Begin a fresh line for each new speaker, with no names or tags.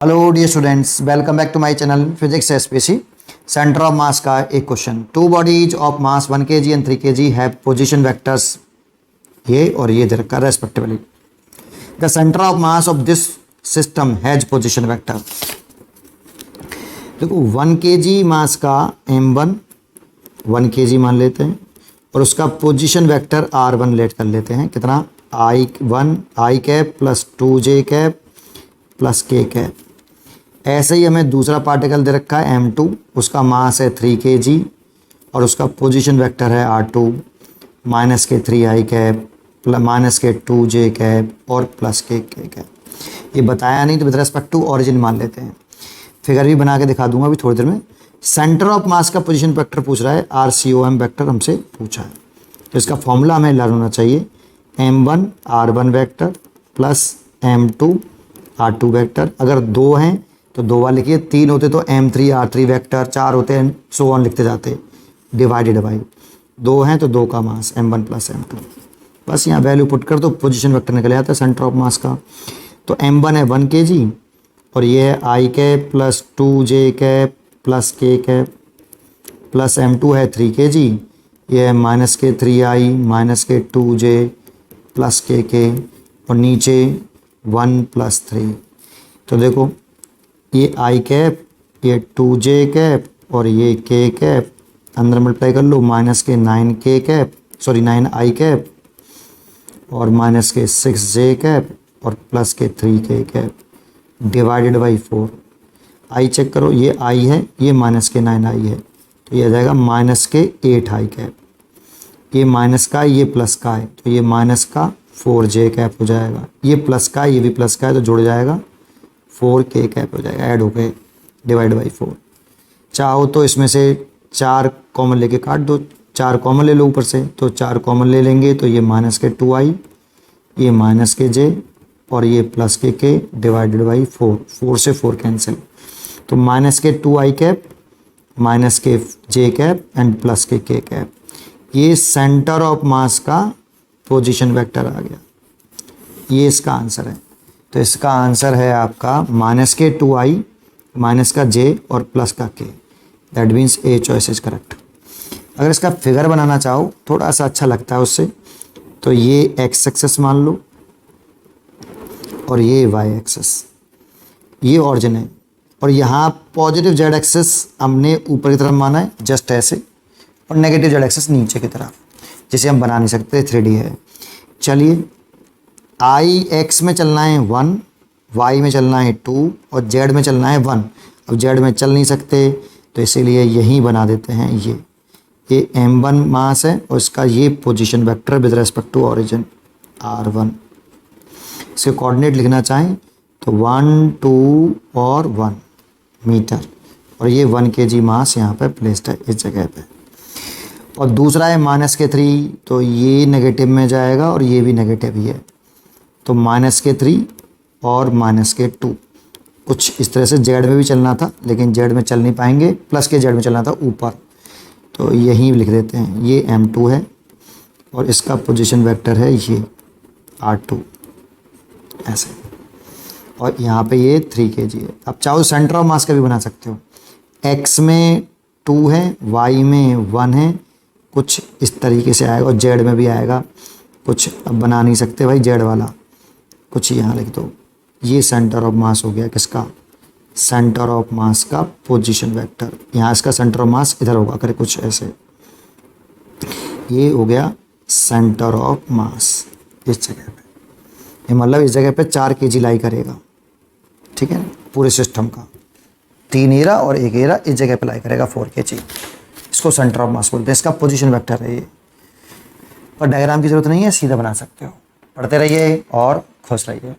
Hello dear students, welcome back to my channel physics SPC. Centre of mass का एक question. Two bodies of mass 1 kg and 3 kg have position vectors ये और ये दे रखा respectively. The centre of mass of this system has position vector. देखो 1 kg मास का m1 1 kg मान लेते हैं और उसका पोजीशन वेक्टर r1 लेट कर लेते हैं। कितना i1 i cap plus 2j cap plus k cap. ऐसे ही हमें दूसरा पार्टिकल दे रखा है m2, उसका मास है 3 kg और उसका पोजीशन वेक्टर है r2 माइनस के 3i कैप माइनस के 2j कैप और प्लस के कैप। ये बताया नहीं तो विद रेस्पेक्ट टू ऑरिजिन मान लेते हैं। फिगर भी बना के दिखा दूंगा अभी थोड़ी देर में। सेंटर ऑफ मास का पोजीशन वेक्टर पूछ रहा है, RCOM वेक्टर हमसे पूछा है, तो इसका फॉर्मूला हमें लर्न होना चाहिए। m1 r1 vector plus m2 r2 vector. अगर दो हैं तो दो बार लिखिए, तीन होते तो m3 r3 वेक्टर, चार होते हैं सो ऑन लिखते जाते, डिवाइडेड बाई दो हैं तो दो का मास m1 प्लस m2। बस यहाँ वैल्यू पुट कर तो पोजीशन वेक्टर निकल आता है सेंटर ऑफ मास का। तो m1 है 1 kg और ये है i cap plus 2j cap plus k cap plus m2 है 3 kg, ये है माइनस के 3i माइनस के 2j प्लस k और नीचे 1 प्लस 3। तो देखो ये i कैप, ये 2j कैप और ये k कैप, अंदर मल्टीप्लाई कर लो, माइनस के 9k cap sorry 9i cap और माइनस के 6j कैप और प्लस के 3k cap divided by 4। i check करो, ये i है, ये माइनस के 9i है, तो ये आ जाएगा माइनस के 8i कैप। ये माइनस का ये प्लस का है तो ये माइनस का 4j कैप हो जाएगा, ये प्लस का ये भी प्लस का है तो जुड़ जाएगा 4k कैप हो जाएगा, ऐड हो गए डिवाइड बाई 4। चाहो तो इसमें से 4 कॉमन लेके काट दो, 4 कॉमन ले लो ऊपर से, तो 4 कॉमन ले लेंगे तो ये माइनस के 2i, ये माइनस के j और ये प्लस के k डिवाइडेड बाई 4। 4 से 4 कैंसिल, तो माइनस के 2i कैप माइनस के j कैप एंड प्लस के k कैप। ये सेंटर ऑफ मास का पोजीशन वेक्टर आ गया, ये इसका आंसर है। तो इसका आंसर है आपका माइनस के 2i माइनस का j और प्लस का k। That means a choice is correct. अगर इसका फिगर बनाना चाहो थोड़ा सा अच्छा लगता है उससे, तो ये x एक्सेस मान लो और ये y एक्सेस, ये ऑरिजिन है और यहाँ पॉजिटिव z एक्सेस हमने ऊपर की तरफ माना है जस्ट ऐसे, और नेगेटिव z एक्सेस नीचे की तरफ, जिसे हम बना नहीं सकते 3D है। चलिए i x में चलना है 1, y में चलना है 2 और z में चलना है 1। अब z में चल नहीं सकते तो इसीलिए यहीं बना देते हैं। ये m1 मास है और इसका ये position vector with respect to origin r1। इसके कोऑर्डिनेट लिखना चाहें तो 1 2 और 1 मीटर, और ये 1 kg मास यहाँ पे प्लेस्ड है इस जगह पे। और दूसरा है माइनस के 3, तो ये नेगेटिव में जाएगा और ये भी नेगेटिव ही है, तो माइनस के 3 और माइनस के 2। कुछ इस तरह से जेड में भी चलना था लेकिन जेड में चल नहीं पाएंगे, प्लस के जेड में चलना था ऊपर, तो यहीं लिख देते हैं। ये m2 है और इसका पोजीशन वेक्टर है ये r2 ऐसे, और यहाँ पे ये 3 kg है। अब चाहो सेंटर ऑफ मास का भी बना सकते हो। x में 2 है, y में 1 है, कुछ इस तरीके से आएगा और जेड में भी आएगा। कुछ अब बना नहीं सकते भाई जेड वाला, कुछ यहाँ लिख दो। ये सेंटर ऑफ मास हो गया किसका, सेंटर ऑफ मास का पोजीशन वेक्टर। यहाँ इसका सेंटर ऑफ मास इधर होगा करे कुछ ऐसे, ये हो गया सेंटर ऑफ मास इस जगह पे। ये मतलब इस जगह पे 4 kg लाई करेगा, ठीक है ना, पूरे सिस्टम का 3 एरा और 1 एरा इस जगह पे लाई करेगा 4 kg। इसको सेंटर ऑफ मास बोलते हैं, इसका पोजीशन वेक्टर है ये। पर डायग्राम की जरूरत नहीं है, सीधा बना सकते हो। पढ़ते रहिए और खुश रहिए।